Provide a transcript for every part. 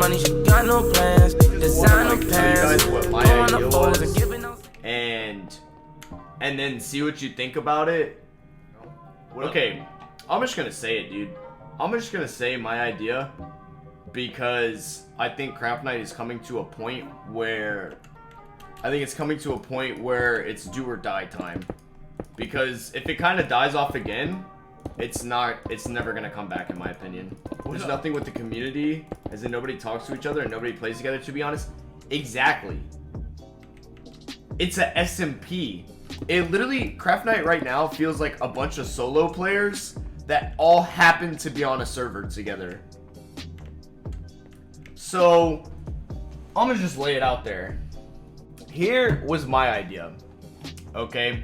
money, she got no plans. Designer pants, what my on idea the foes was, and giving out. and then see what you think about it. Okay, I'm just gonna say it, dude. I'm just gonna say my idea because I think Craftnite is coming to a point where it's do or die time. Because if it kind of dies off again, it's never gonna come back, in my opinion. There's nothing with the community, as in nobody talks to each other and nobody plays together, to be honest. Exactly. It's a SMP. It literally, Craftnite right now feels like a bunch of solo players that all happen to be on a server together. So, I'm gonna just lay it out there. Here was my idea. Okay?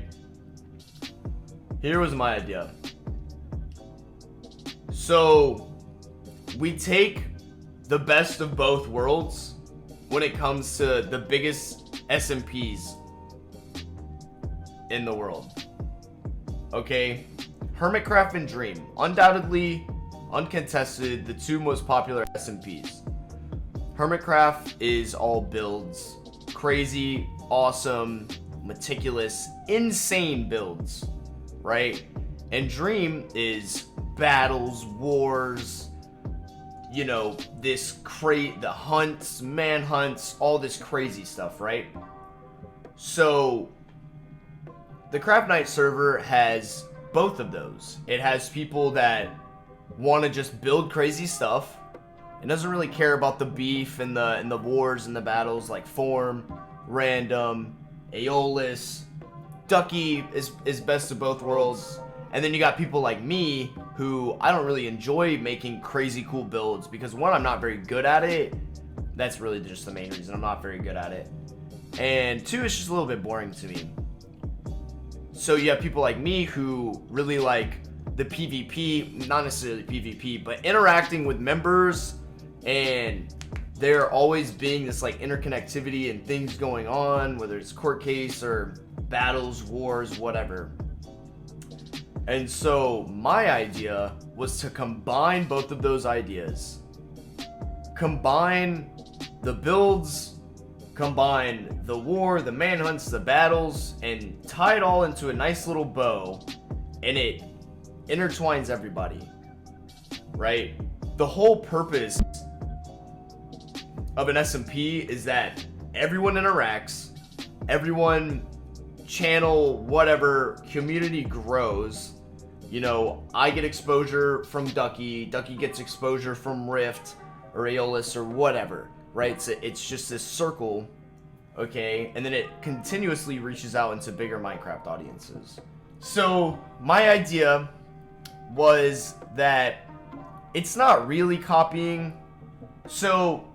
Here was my idea. So, we take the best of both worlds when it comes to the biggest SMPs in the world. Okay? Hermitcraft and Dream. Undoubtedly, uncontested, the two most popular SMPs. Hermitcraft is all builds. Crazy, awesome, meticulous, insane builds. Right? And Dream is battles, wars, you know, the hunts, manhunts, all this crazy stuff, right? So, the Craftnite server has both of those. It has people that want to just build crazy stuff. It doesn't really care about the beef and the wars and the battles like Form, Random, Aeolus. Ducky is best of both worlds. And then you got people like me who I don't really enjoy making crazy cool builds because one, I'm not very good at it. That's really just the main reason. I'm not very good at it. And two, it's just a little bit boring to me. So you have people like me who really like the PvP, not necessarily PvP, but interacting with members and there always being this like interconnectivity and things going on, whether it's court case or battles, wars, whatever. And so my idea was to combine both of those ideas. Combine the builds, combine the war, the manhunts, the battles, and tie it all into a nice little bow, and it intertwines everybody, right? The whole purpose of an SMP is that everyone interacts, everyone channel, whatever, community grows. You know, I get exposure from Ducky gets exposure from Rift or Aeolus or whatever, right? So it's just this circle, okay? And then it continuously reaches out into bigger Minecraft audiences. So my idea was that it's not really copying. So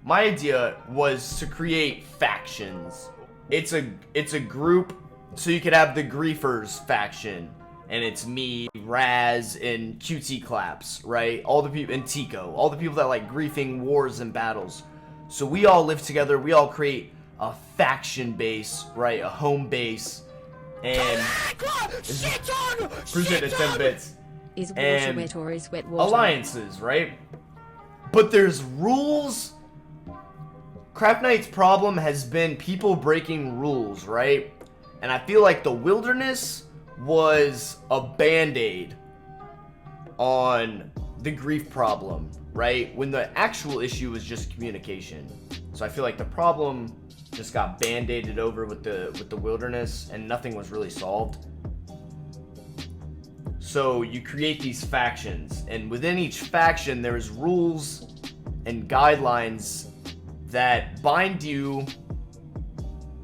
my idea was to create factions. It's a group, so you could have the Griefers faction, and it's me, Raz, and QT Claps, right? All the people, and Tico, all the people that like griefing, wars, and battles. So we all live together, we all create a faction base, right? A home base, and appreciate it, 10 bits. Is water And wet or is wet water? alliances, right? But there's rules. Craftnite's problem has been people breaking rules, right? And I feel like the wilderness was a band-aid on the grief problem, right? When the actual issue was just communication. So I feel like the problem just got band-aided over with the wilderness and nothing was really solved. So you create these factions, and within each faction there's rules and guidelines that bind you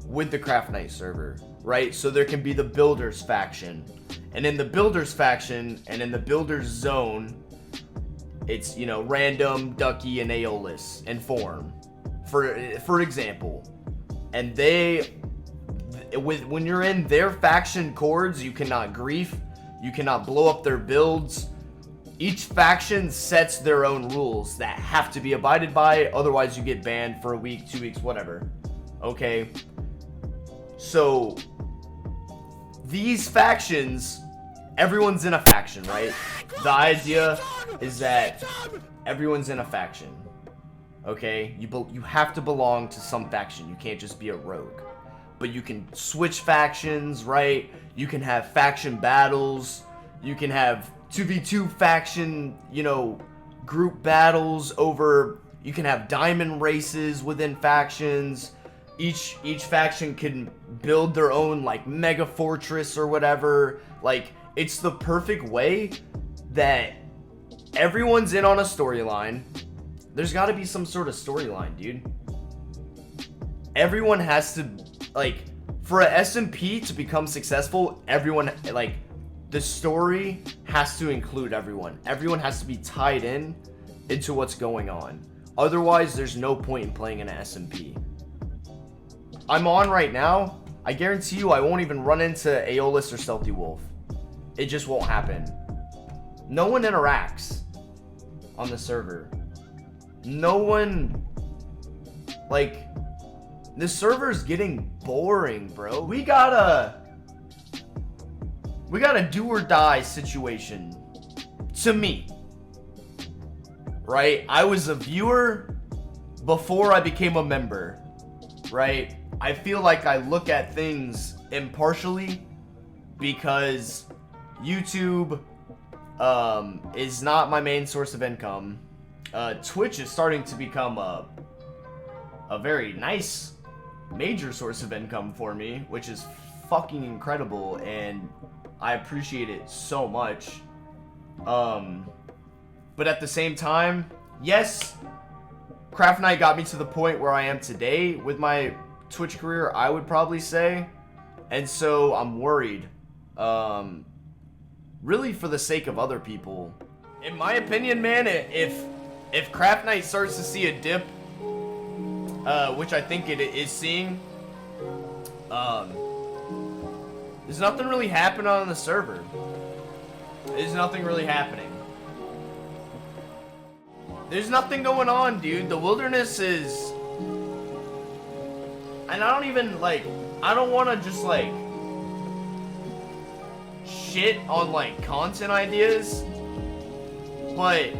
with the Craftnite server, right? So there can be the Builders faction, and in the Builders faction and in the Builders zone, it's, you know, Random, Ducky, and Aeolus, and Form, for example. And when you're in their faction chords, you cannot grief, you cannot blow up their builds. Each faction sets their own rules that have to be abided by, otherwise you get banned for a week, 2 weeks, whatever. Okay? So, these factions, everyone's in a faction, right? The idea is that everyone's in a faction. Okay? You have to belong to some faction. You can't just be a rogue. But you can switch factions, right? You can have faction battles. You can have 2v2 faction, you know, group battles over... You can have diamond races within factions. Each faction can build their own, like, mega fortress or whatever. Like, it's the perfect way that everyone's in on a storyline. There's got to be some sort of storyline, dude. Everyone has to, like, for a SMP to become successful, everyone, like, the story has to include everyone. Everyone has to be tied in into what's going on. Otherwise, there's no point in playing in an SMP. I'm on right now. I guarantee you I won't even run into Aeolus or Stealthy Wolf. It just won't happen. No one interacts on the server. No one... Like, the server's getting boring, bro. We got a do or die situation. To me. Right? I was a viewer before I became a member. Right? I feel like I look at things impartially because YouTube is not my main source of income. Twitch is starting to become a very nice major source of income for me, which is fucking incredible, and I appreciate it so much. But at the same time, yes, Craftnite got me to the point where I am today with my Twitch career, I would probably say. And so I'm worried. Really for the sake of other people. In my opinion, man, if Craftnite starts to see a dip, which I think it is seeing, there's nothing really happening on the server. There's nothing really happening. There's nothing going on, dude. The wilderness is... And I don't even, like... I don't want to just, like... shit on, like, content ideas. But...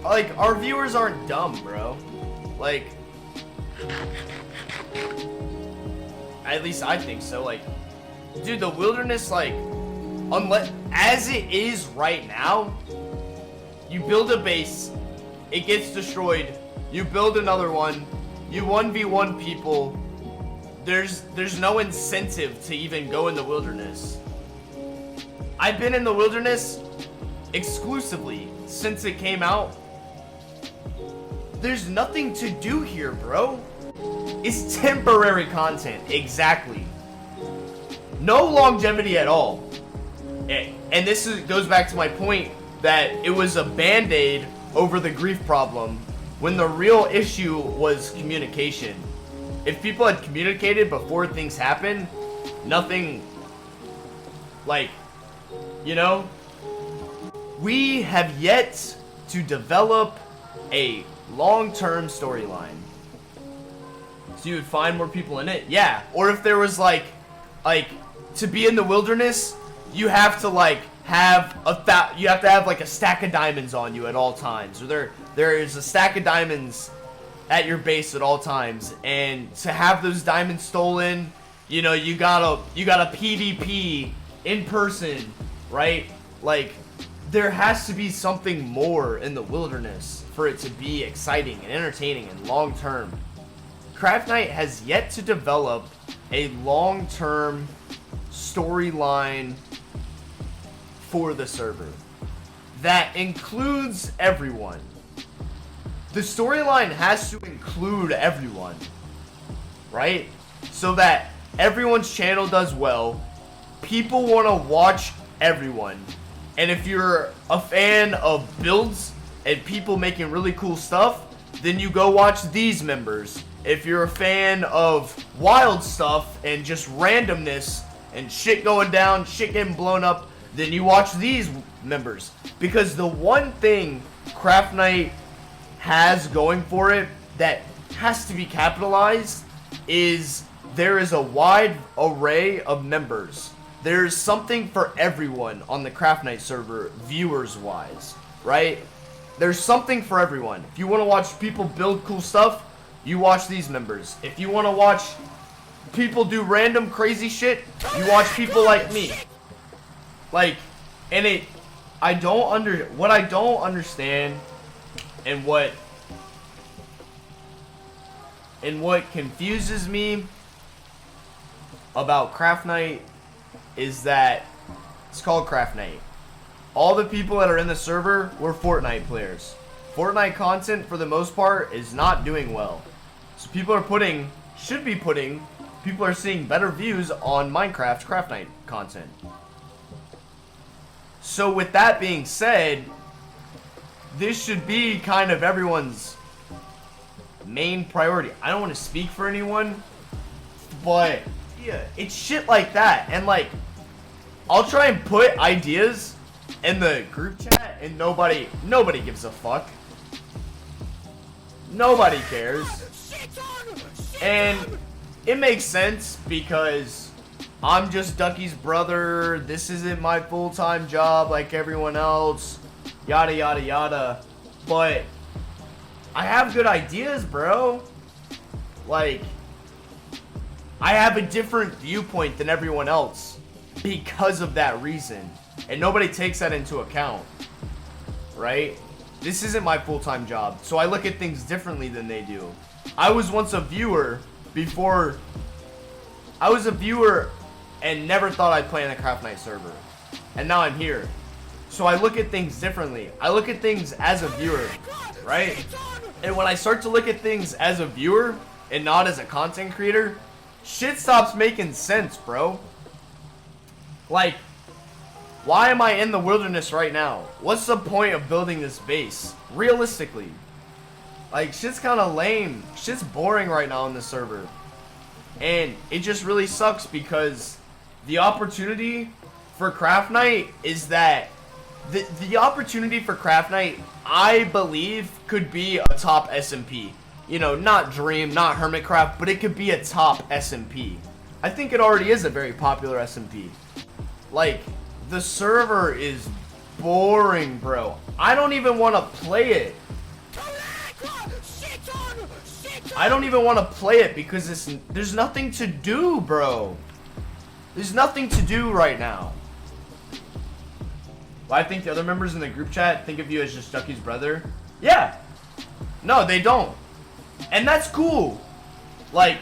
Like, our viewers aren't dumb, bro. Like... At least I think so. Like... Dude, the wilderness, like... Unless... As it is right now... You build a base, it gets destroyed, you build another one, you 1v1 people, there's no incentive to even go in the wilderness. I've been in the wilderness exclusively since it came out. There's nothing to do here, bro. It's temporary content, exactly. No longevity at all. And this goes back to my point that it was a band-aid over the grief problem when the real issue was communication. If people had communicated before things happened, nothing, like, you know, we have yet to develop a long-term storyline. So you would find more people in it? Yeah. Or if there was like to be in the wilderness, you have to like you have to have like a stack of diamonds on you at all times, or there is a stack of diamonds at your base at all times, and to have those diamonds stolen, you know, you gotta PvP in person, right? Like, there has to be something more in the wilderness for it to be exciting and entertaining and long term. Craftnite has yet to develop a long-term storyline for the server that includes everyone. The storyline has to include everyone, right? So that everyone's channel does well, people want to watch everyone. And if you're a fan of builds and people making really cool stuff, then you go watch these members. If you're a fan of wild stuff and just randomness and shit going down, shit getting blown up, then you watch these members. Because the one thing Craftnite has going for it that has to be capitalized is there is a wide array of members there's something for everyone on the Craftnite server, viewers-wise, right? There's something for everyone. If you want to watch people build cool stuff, you watch these members. If you want to watch people do random crazy shit, you watch people like me. Like, and what I don't understand, and what confuses me about Craftnite is that it's called Craftnite. All the people that are in the server were Fortnite players. Fortnite content, for the most part, is not doing well. So people are people are seeing better views on Minecraft Craftnite content. So with that being said, this should be kind of everyone's main priority. I don't want to speak for anyone, but yeah, it's shit like that. And like, I'll try and put ideas in the group chat and nobody gives a fuck. Nobody cares. And it makes sense because I'm just Ducky's brother. This isn't my full-time job like everyone else. Yada yada yada. But I have good ideas, bro. Like, I have a different viewpoint than everyone else because of that reason. And nobody takes that into account, right? This isn't my full-time job, so I look at things differently than they do. I was once a viewer before. I was a viewer and never thought I'd play in a Craftnite server. And now I'm here. So I look at things differently. I look at things as a viewer, right? And when I start to look at things as a viewer and not as a content creator, shit stops making sense, bro. Like, why am I in the wilderness right now? What's the point of building this base? Realistically. Like, shit's kind of lame. Shit's boring right now on the server. And it just really sucks because the opportunity for Craftnite is that the opportunity for Craftnite, I believe, could be a top SMP. You know, not Dream, not Hermitcraft, but it could be a top SMP. I think it already is a very popular SMP. Like, the server is boring, bro. I don't even want to play it. I don't even want to play it because there's nothing to do, bro. There's nothing to do right now. Well, I think the other members in the group chat think of you as just Ducky's brother. Yeah. No, they don't. And that's cool. Like,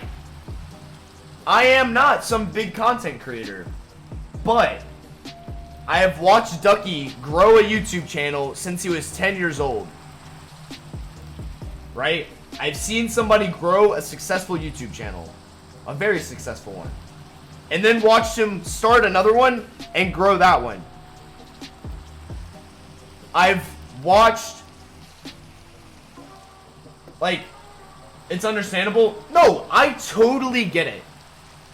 I am not some big content creator. But I have watched Ducky grow a YouTube channel since he was 10 years old. Right? I've seen somebody grow a successful YouTube channel. A very successful one. And then watched him start another one and grow that one. I've watched, like, it's understandable. No, I totally get it.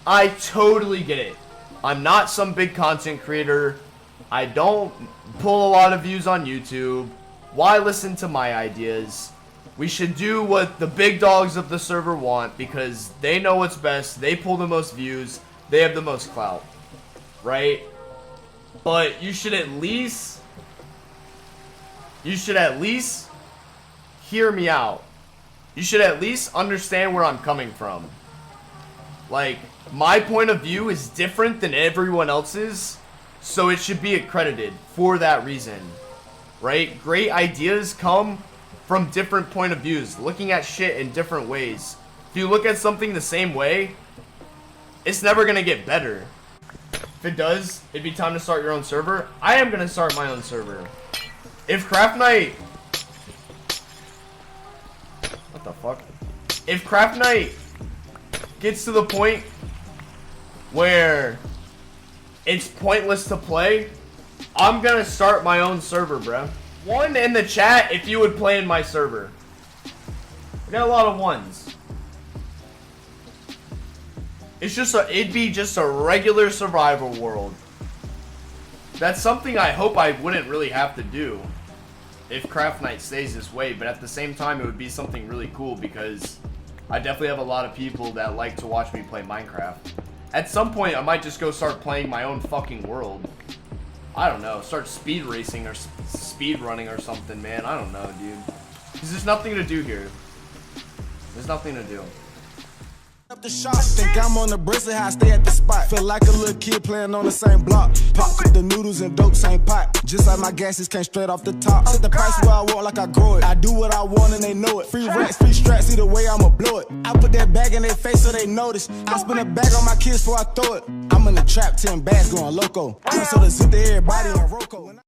I totally get it. I'm not some big content creator. I don't pull a lot of views on YouTube. Why listen to my ideas? We should do what the big dogs of the server want because they know what's best. They pull the most views. They have the most clout. Right? But you should at least hear me out. You should at least understand where I'm coming from. Like, my point of view is different than everyone else's, so it should be accredited for that reason. Right? Great ideas come from different point of views, looking at shit in different ways. If you look at something the same way, it's never gonna get better. If it does, it'd be time to start your own server. I am gonna start my own server. If Craftnite... What the fuck? If Craftnite gets to the point where it's pointless to play, I'm gonna start my own server, bruh. One in the chat if you would play in my server. I got a lot of ones. It's just it'd be just a regular survival world. That's something I hope I wouldn't really have to do if Craftnite stays this way, but at the same time it would be something really cool because I definitely have a lot of people that like to watch me play Minecraft. At some point, I might just go start playing my own fucking world. I don't know. Start speed racing or speed running or something, man. I don't know, dude. There's nothing to do here. There's nothing to do. Up the shop, think I'm on the bristle, how I stay at the spot. Feel like a little kid playing on the same block. Pop cook the noodles and dope, same pot. Just like my gases came straight off the top. Set the price where I want, like I grow it. I do what I want and they know it. Free racks, free straps, either way I'ma blow it. I put that bag in their face so they notice. I spin a bag on my kids before I throw it. I'm in the trap, 10 bags going loco. So to zip to everybody in Rocco.